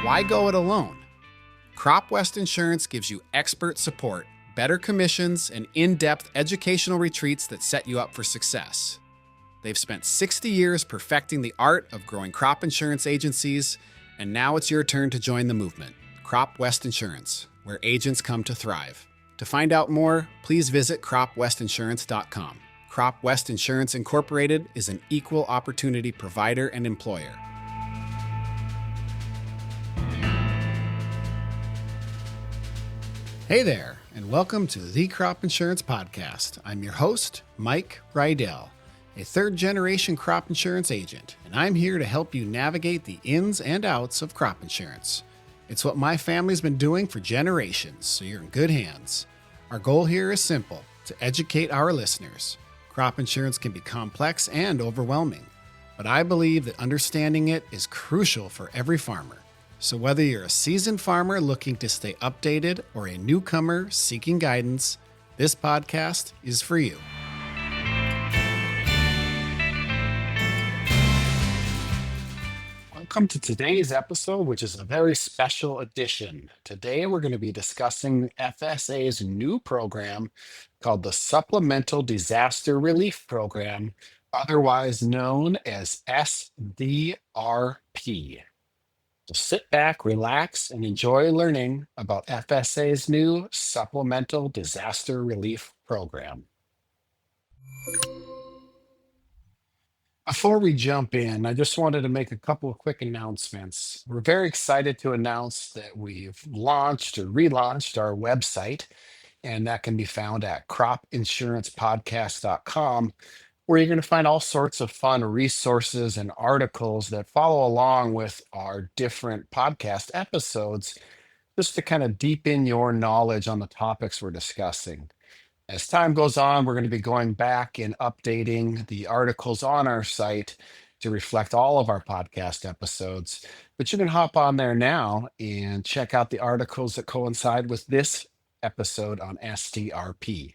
Why go it alone? Crop West Insurance gives you expert support, better commissions, and in-depth educational retreats that set you up for success. They've spent 60 years perfecting the art of growing crop insurance agencies, and now it's your turn to join the movement. Crop West Insurance, where agents come to thrive. To find out more, please visit cropwestinsurance.com. Crop West Insurance Incorporated is an equal opportunity provider and employer. Hey there, and welcome to the Crop Insurance Podcast. I'm your host, Mike Rydell, a third-generation crop insurance agent, and I'm here to help you navigate the ins and outs of crop insurance. It's what my family's been doing for generations, so you're in good hands. Our goal here is simple, to educate our listeners. Crop insurance can be complex and overwhelming, but I believe that understanding it is crucial for every farmer. So whether you're a seasoned farmer looking to stay updated or a newcomer seeking guidance, this podcast is for you. Welcome to today's episode, which is a very special edition. Today we're going to be discussing FSA's new program called the Supplemental Disaster Relief Program, otherwise known as SDRP. So sit back, relax, and enjoy learning about FSA's new Supplemental Disaster Relief Program. Before we jump in, I just wanted to make a couple of quick announcements. We're very excited to announce that we've launched or relaunched our website, and that can be found at cropinsurancepodcast.com, where you're going to find all sorts of fun resources and articles that follow along with our different podcast episodes, just to kind of deepen your knowledge on the topics we're discussing. As time goes on, we're going to be going back and updating the articles on our site to reflect all of our podcast episodes. But you can hop on there now and check out the articles that coincide with this episode on SDRP.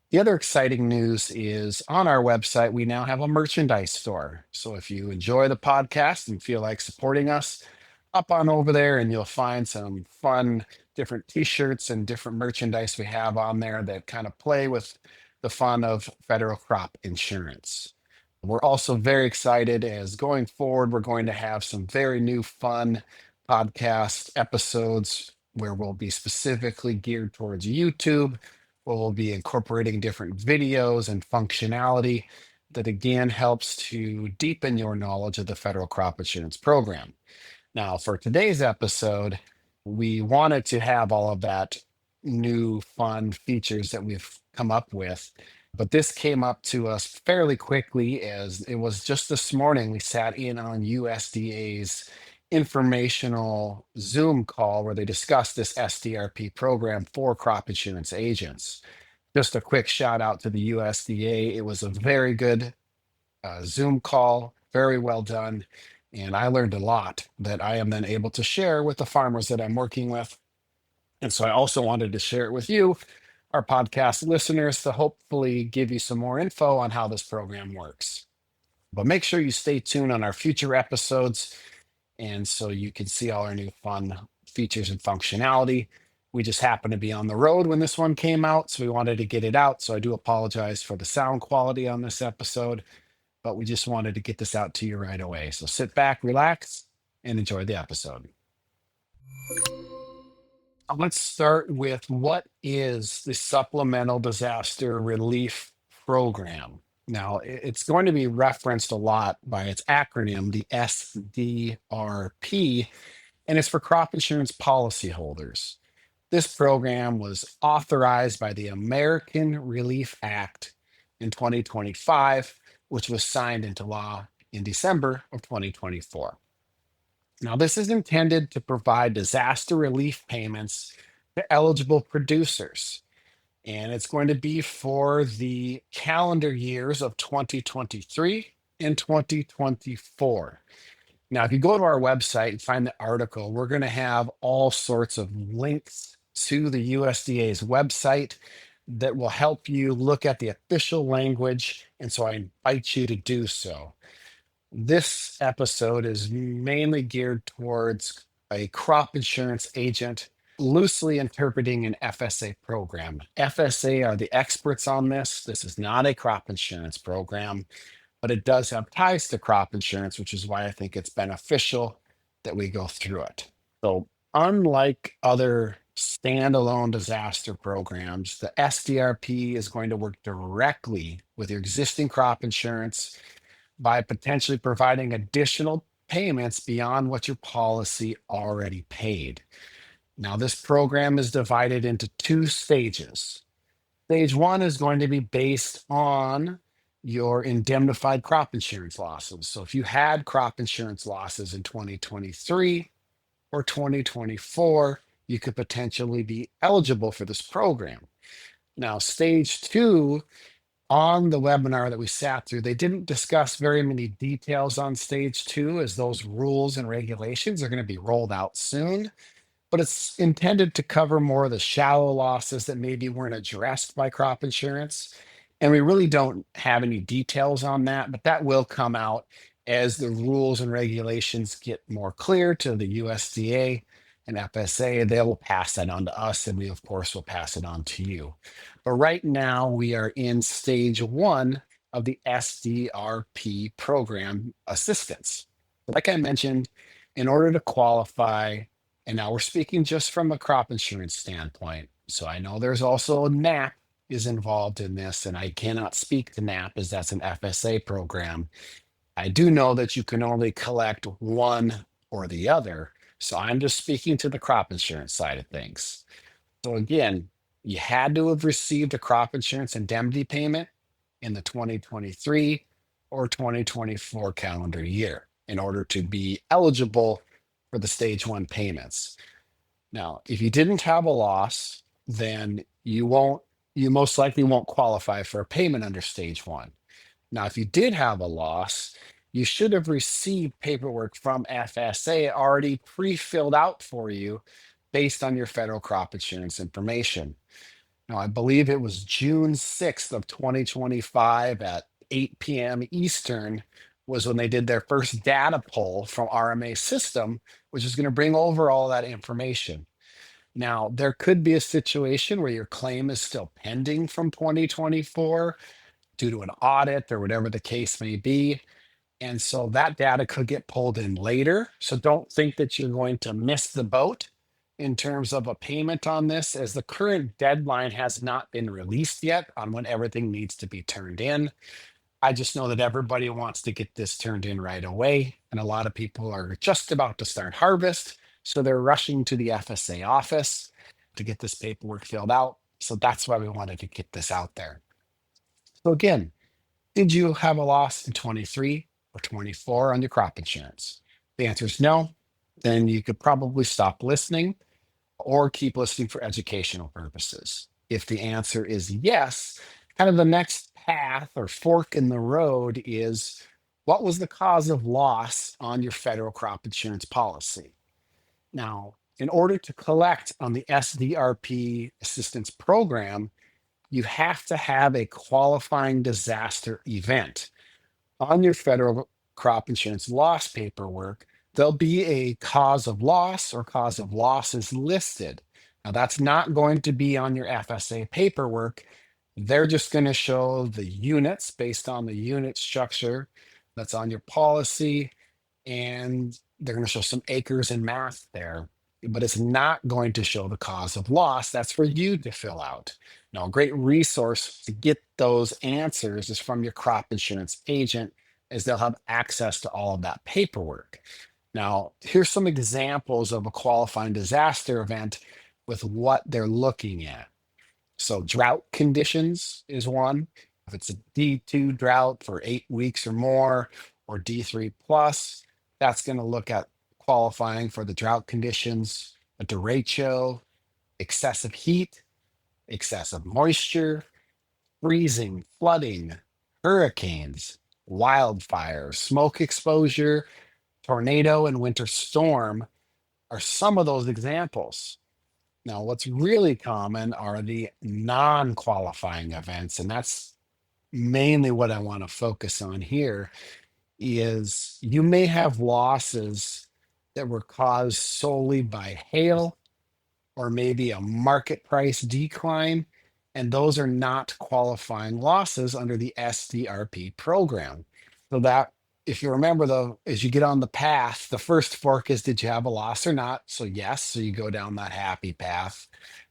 The other exciting news is on our website, we now have a merchandise store. So if you enjoy the podcast and feel like supporting us, hop on over there and you'll find some fun different t-shirts and different merchandise we have on there that kind of play with the fun of federal crop insurance. We're also very excited as going forward, we're going to have some very new fun podcast episodes where we'll be specifically geared towards YouTube. We'll be incorporating different videos and functionality that again helps to deepen your knowledge of the federal crop insurance program. Now, for today's episode, we wanted to have all of that new fun features that we've come up with, but this came up to us fairly quickly as it was just this morning we sat in on USDA's informational Zoom call where they discussed this SDRP program for crop insurance agents. Just a quick shout out to the USDA. It was a very good Zoom call, very well done. And I learned a lot that I am then able to share with the farmers that I'm working with. And so I also wanted to share it with you, our podcast listeners, to hopefully give you some more info on how this program works. But make sure you stay tuned on our future episodes, and so you can see all our new fun features and functionality. We just happened to be on the road when this one came out, so we wanted to get it out. So I do apologize for the sound quality on this episode, but we just wanted to get this out to you right away. So sit back, relax, and enjoy the episode. Let's start with what is the Supplemental Disaster Relief Program? Now, it's going to be referenced a lot by its acronym, the SDRP, and it's for crop insurance policyholders. This program was authorized by the American Relief Act in 2025, which was signed into law in December of 2024. Now, this is intended to provide disaster relief payments to eligible producers, and it's going to be for the calendar years of 2023 and 2024. Now, if you go to our website and find the article, we're going to have all sorts of links to the USDA's website that will help you look at the official language, and so I invite you to do so. This episode is mainly geared towards a crop insurance agent loosely interpreting an FSA program. FSA are the experts on this. This is not a crop insurance program, but it does have ties to crop insurance, which is why I think it's beneficial that we go through it. So, unlike other standalone disaster programs, the SDRP is going to work directly with your existing crop insurance by potentially providing additional payments beyond what your policy already paid. Now, this program is divided into two stages. Stage one is going to be based on your indemnified crop insurance losses. So, if you had crop insurance losses in 2023 or 2024, you could potentially be eligible for this program. Now, stage two, on the webinar that we sat through, they didn't discuss very many details on stage two, as those rules and regulations are going to be rolled out soon, but it's intended to cover more of the shallow losses that maybe weren't addressed by crop insurance. And we really don't have any details on that, but that will come out as the rules and regulations get more clear to the USDA and FSA. They will pass that on to us, and we, of course, will pass it on to you. But right now, we are in stage one of the SDRP program assistance. Like I mentioned, in order to qualify, and now we're speaking just from a crop insurance standpoint. So I know there's also a NAP is involved in this, and I cannot speak to NAP as that's an FSA program. I do know that you can only collect one or the other. So I'm just speaking to the crop insurance side of things. So again, you had to have received a crop insurance indemnity payment in the 2023 or 2024 calendar year in order to be eligible for the stage one payments. Now, if you didn't have a loss, then you most likely won't qualify for a payment under stage one. Now, if you did have a loss, you should have received paperwork from FSA already pre-filled out for you based on your federal crop insurance information. Now, I believe it was June 6th of 2025 at 8 p.m. Eastern was when they did their first data pull from RMA system, which is going to bring over all that information. Now, there could be a situation where your claim is still pending from 2024 due to an audit or whatever the case may be. And so that data could get pulled in later. So don't think that you're going to miss the boat in terms of a payment on this, as the current deadline has not been released yet on when everything needs to be turned in. I just know that everybody wants to get this turned in right away. And a lot of people are just about to start harvest. So they're rushing to the FSA office to get this paperwork filled out. So that's why we wanted to get this out there. So again, did you have a loss in 23 or 24 on your crop insurance? The answer is no. Then you could probably stop listening or keep listening for educational purposes. If the answer is yes, kind of the next path or fork in the road is, what was the cause of loss on your federal crop insurance policy? Now, in order to collect on the SDRP assistance program, you have to have a qualifying disaster event. On your federal crop insurance loss paperwork, there'll be a cause of loss or cause of losses listed. Now, that's not going to be on your FSA paperwork. They're just going to show the units based on the unit structure that's on your policy, and they're going to show some acres and math there, but it's not going to show the cause of loss. That's for you to fill out. Now, a great resource to get those answers is from your crop insurance agent, as they'll have access to all of that paperwork. Now, here's some examples of a qualifying disaster event with what they're looking at. So, drought conditions is one. If it's a D2 drought for 8 weeks or more, or D3 plus, that's going to look at qualifying for the drought conditions, a derecho, excessive heat, excessive moisture, freezing, flooding, hurricanes, wildfires, smoke exposure, tornado, and winter storm are some of those examples. Now, what's really common are the non qualifying events, and that's mainly what I want to focus on here. Is you may have losses that were caused solely by hail or maybe a market price decline. And those are not qualifying losses under the SDRP program. So that, if you remember, though, as you get on the path, the first fork is, did you have a loss or not? So yes, so you go down that happy path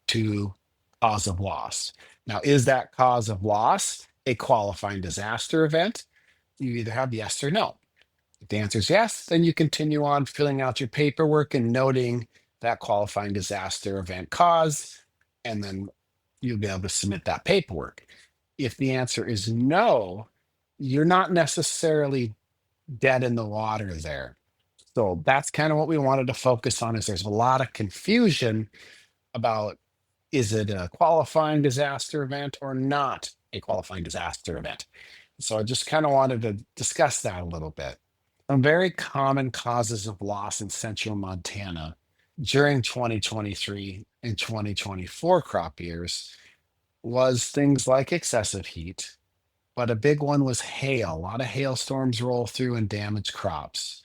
to cause of loss. Now, is that cause of loss a qualifying disaster event? You either have yes or no. If the answer is yes, then you continue on filling out your paperwork and noting that qualifying disaster event cause, and then you'll be able to submit that paperwork. If the answer is no, you're not necessarily dead in the water there. So that's kind of what we wanted to focus on, is there's a lot of confusion about, is it a qualifying disaster event or not a qualifying disaster event? So I just kind of wanted to discuss that a little bit. Some very common causes of loss in central Montana during 2023 and 2024 crop years was things like excessive heat, but a big one was hail. A lot of hailstorms roll through and damage crops.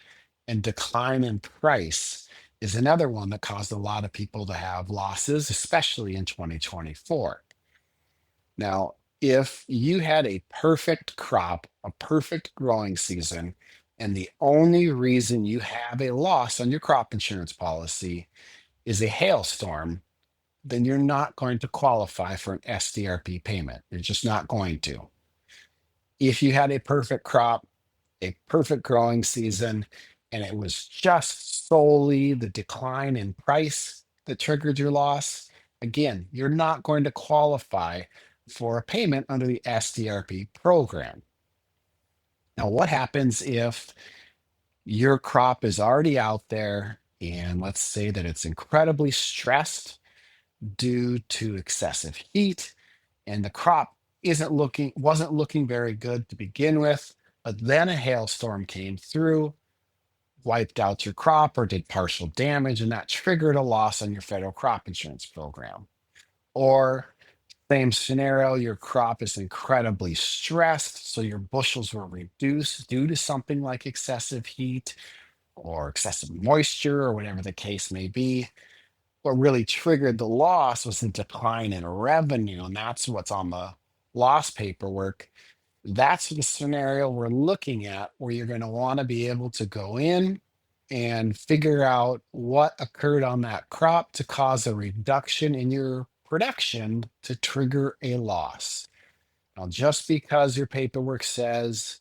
And decline in price is another one that caused a lot of people to have losses, especially in 2024. Now, if you had a perfect crop, a perfect growing season, and the only reason you have a loss on your crop insurance policy is a hailstorm, then you're not going to qualify for an SDRP payment. You're just not going to. If you had a perfect crop, a perfect growing season, and it was just solely the decline in price that triggered your loss, again, you're not going to qualify for a payment under the SDRP program. Now, what happens if your crop is already out there and let's say that it's incredibly stressed due to excessive heat and the crop wasn't looking very good to begin with, but then a hailstorm came through, wiped out your crop or did partial damage, and that triggered a loss on your federal crop insurance program? Or same scenario, your crop is incredibly stressed, so your bushels were reduced due to something like excessive heat or excessive moisture or whatever the case may be. What really triggered the loss was the decline in revenue, and that's what's on the loss paperwork. That's the scenario we're looking at, where you're going to want to be able to go in and figure out what occurred on that crop to cause a reduction in your production to trigger a loss. Now, just because your paperwork says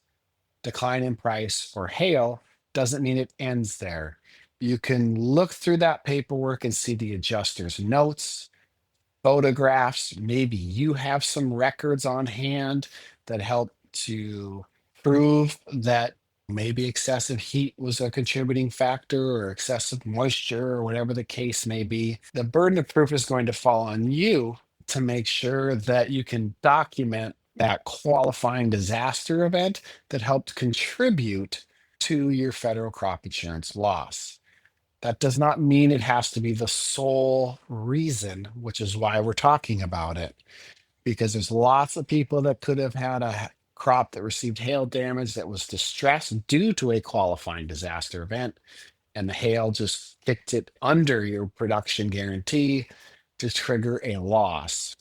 decline in price or hail doesn't mean it ends there. You can look through that paperwork and see the adjuster's notes, photographs. Maybe you have some records on hand that help to prove that maybe excessive heat was a contributing factor or excessive moisture or whatever the case may be. The burden of proof is going to fall on you to make sure that you can document that qualifying disaster event that helped contribute to your federal crop insurance loss. That does not mean it has to be the sole reason, which is why we're talking about it, because there's lots of people that could have had a crop that received hail damage that was distressed due to a qualifying disaster event, and the hail just kicked it under your production guarantee to trigger a loss.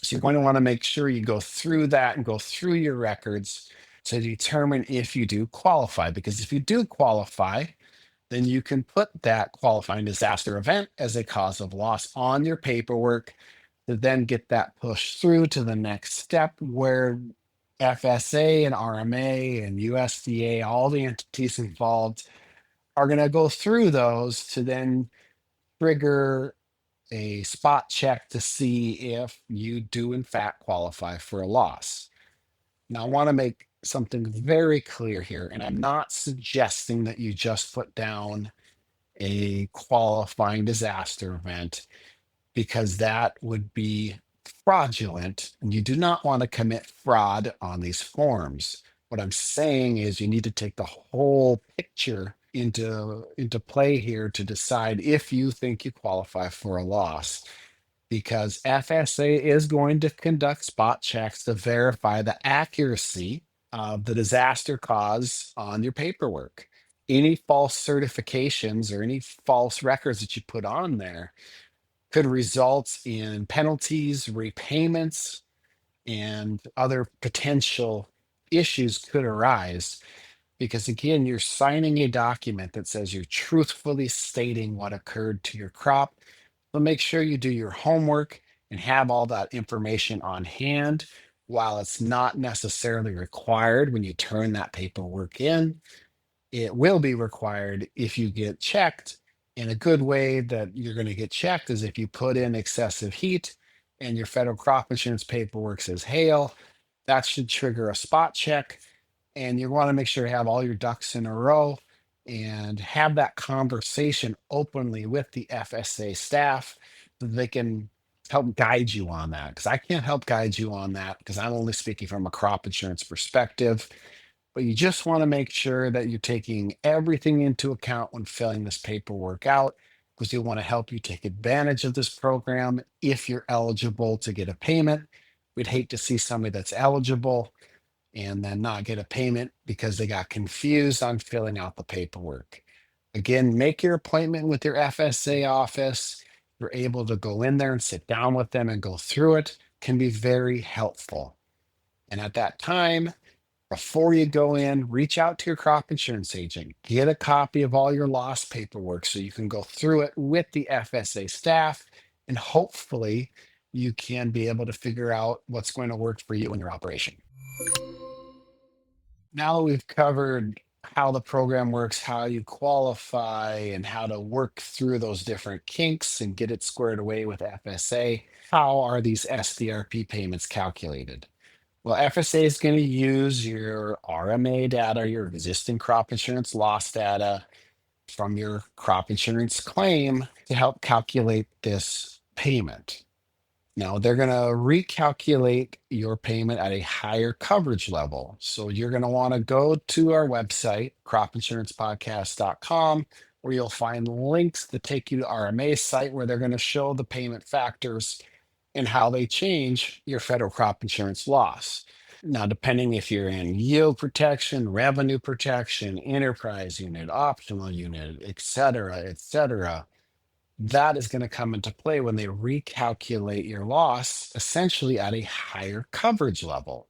So you're going to want to make sure you go through that and go through your records to determine if you do qualify, because if you do qualify, then you can put that qualifying disaster event as a cause of loss on your paperwork to then get that pushed through to the next step, where FSA and RMA and USDA, all the entities involved, are going to go through those to then trigger a spot check to see if you do in fact qualify for a loss. Now, I want to make something very clear here, and I'm not suggesting that you just put down a qualifying disaster event, because that would be fraudulent, and you do not want to commit fraud on these forms. What I'm saying is you need to take the whole picture into play here to decide if you think you qualify for a loss, because FSA is going to conduct spot checks to verify the accuracy of the disaster cause on your paperwork. any false certifications or any false records that you put on there could result in penalties, repayments, and other potential issues could arise because, again, you're signing a document that says you're truthfully stating what occurred to your crop. So make sure you do your homework and have all that information on hand. While it's not necessarily required when you turn that paperwork in, it will be required if you get checked. And a good way that you're going to get checked is if you put in excessive heat and your federal crop insurance paperwork says hail, that should trigger a spot check. And you want to make sure you have all your ducks in a row and have that conversation openly with the FSA staff so they can help guide you on that. Because I can't help guide you on that because I'm only speaking from a crop insurance perspective. But you just want to make sure that you're taking everything into account when filling this paperwork out because we want to help you take advantage of this program if you're eligible to get a payment. We'd hate to see somebody that's eligible and then not get a payment because they got confused on filling out the paperwork. Again, make your appointment with your FSA office. You're able to go in there and sit down with them and go through it. Can be very helpful. And at that time, before you go in, reach out to your crop insurance agent. Get a copy of all your loss paperwork so you can go through it with the FSA staff. And hopefully, you can be able to figure out what's going to work for you in your operation. Now that we've covered how the program works, how you qualify, and how to work through those different kinks and get it squared away with FSA, how are these SDRP payments calculated? Well, FSA is going to use your RMA data, your existing crop insurance loss data from your crop insurance claim to help calculate this payment. Now, they're going to recalculate your payment at a higher coverage level. So you're going to want to go to our website, cropinsurancepodcast.com, where you'll find links that take you to RMA site where they're going to show the payment factors and how they change your federal crop insurance loss. Now, depending if you're in yield protection, revenue protection, enterprise unit, optional unit, et cetera, that is going to come into play when they recalculate your loss essentially at a higher coverage level.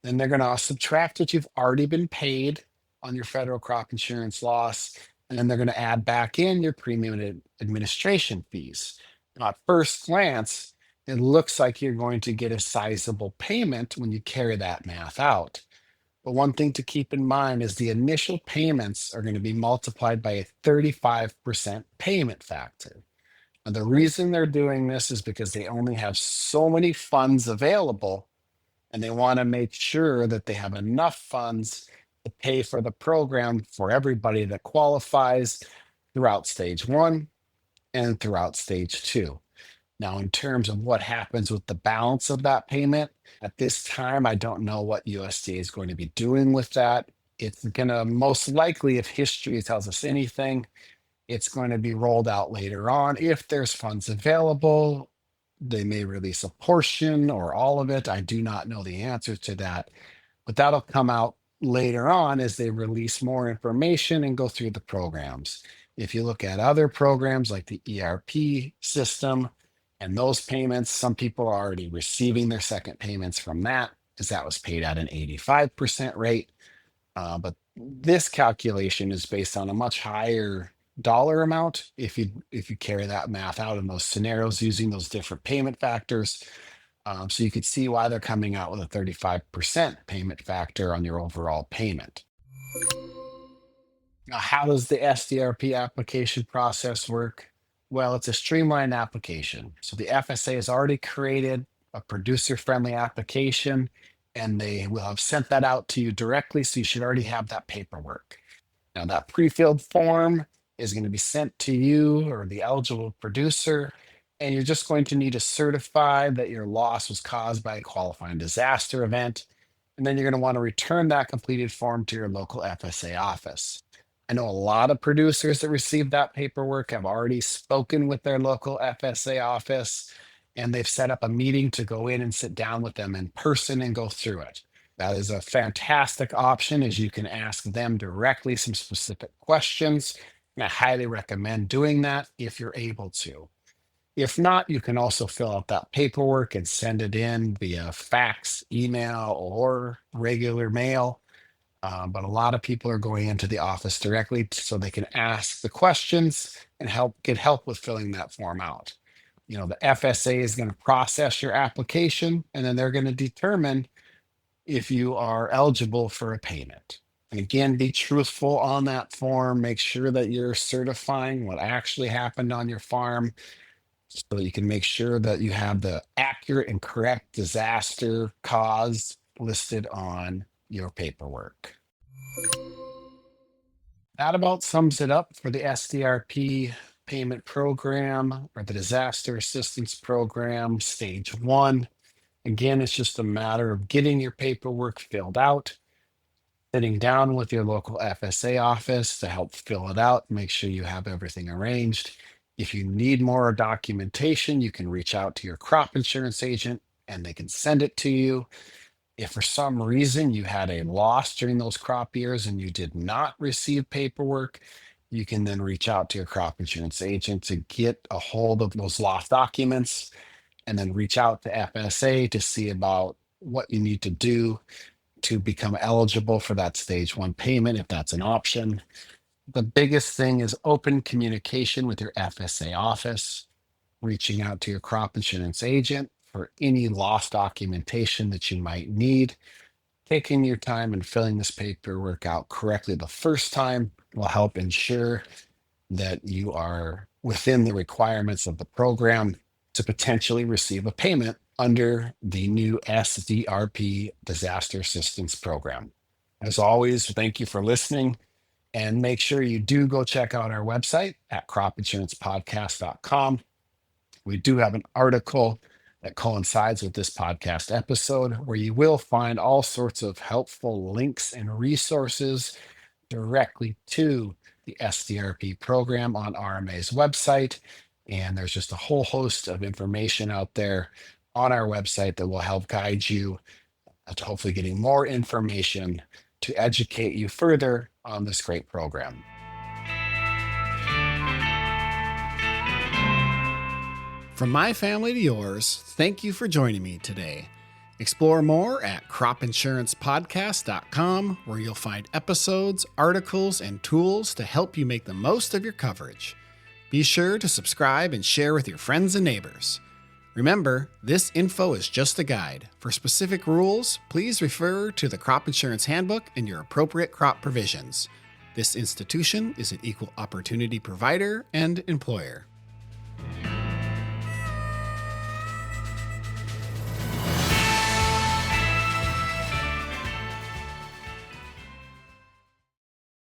Then they're going to subtract what you've already been paid on your federal crop insurance loss, and then they're going to add back in your premium and administration fees. Now, at first glance, it looks like you're going to get a sizable payment when you carry that math out. But one thing to keep in mind is the initial payments are going to be multiplied by a 35% payment factor. And the reason they're doing this is because they only have so many funds available, and they want to make sure that they have enough funds to pay for the program for everybody that qualifies throughout stage one and throughout stage two. Now, in terms of what happens with the balance of that payment, at this time, I don't know what USDA is going to be doing with that. It's going to most likely, if history tells us anything, it's going to be rolled out later on. If there's funds available, they may release a portion or all of it. I do not know the answer to that, but that'll come out later on as they release more information and go through the programs. If you look at other programs like the ERP system and those payments, some people are already receiving their second payments from that because that was paid at an 85% rate. But this calculation is based on a much higher dollar amount if you carry that math out in those scenarios using those different payment factors. So you could see why they're coming out with a 35% payment factor on your overall payment. Now, how does the SDRP application process work? Well, it's a streamlined application. So the FSA has already created a producer-friendly application, and they will have sent that out to you directly, so you should already have that paperwork. Now, that pre-filled form is going to be sent to you or the eligible producer, and you're just going to need to certify that your loss was caused by a qualifying disaster event. And then you're going to want to return that completed form to your local FSA office. I know a lot of producers that received that paperwork have already spoken with their local FSA office, and they've set up a meeting to go in and sit down with them in person and go through it. That is a fantastic option as you can ask them directly some specific questions. And I highly recommend doing that if you're able to. If not, you can also fill out that paperwork and send it in via fax, email, or regular mail. But a lot of people are going into the office directly so they can ask the questions and get help with filling that form out. The FSA is going to process your application and then they're going to determine if you are eligible for a payment. And again, be truthful on that form. Make sure that you're certifying what actually happened on your farm so that you can make sure that you have the accurate and correct disaster cause listed on your paperwork. That about sums it up for the SDRP payment program or the disaster assistance program, stage one. Again, it's just a matter of getting your paperwork filled out, sitting down with your local FSA office to help fill it out, make sure you have everything arranged. If you need more documentation, you can reach out to your crop insurance agent and they can send it to you. If for some reason you had a loss during those crop years and you did not receive paperwork, you can then reach out to your crop insurance agent to get a hold of those lost documents and then reach out to FSA to see about what you need to do to become eligible for that stage one payment, if that's an option. The biggest thing is open communication with your FSA office, reaching out to your crop insurance agent for any lost documentation that you might need. Taking your time and filling this paperwork out correctly the first time will help ensure that you are within the requirements of the program to potentially receive a payment under the new SDRP Disaster Assistance Program. As always, thank you for listening and make sure you do go check out our website at cropinsurancepodcast.com. We do have an article that coincides with this podcast episode where you will find all sorts of helpful links and resources directly to the SDRP program on RMA's website. And there's just a whole host of information out there on our website that will help guide you to hopefully getting more information to educate you further on this great program. From my family to yours, thank you for joining me today. Explore more at cropinsurancepodcast.com, where you'll find episodes, articles, and tools to help you make the most of your coverage. Be sure to subscribe and share with your friends and neighbors. Remember, this info is just a guide. For specific rules, please refer to the Crop Insurance Handbook and your appropriate crop provisions. This institution is an equal opportunity provider and employer.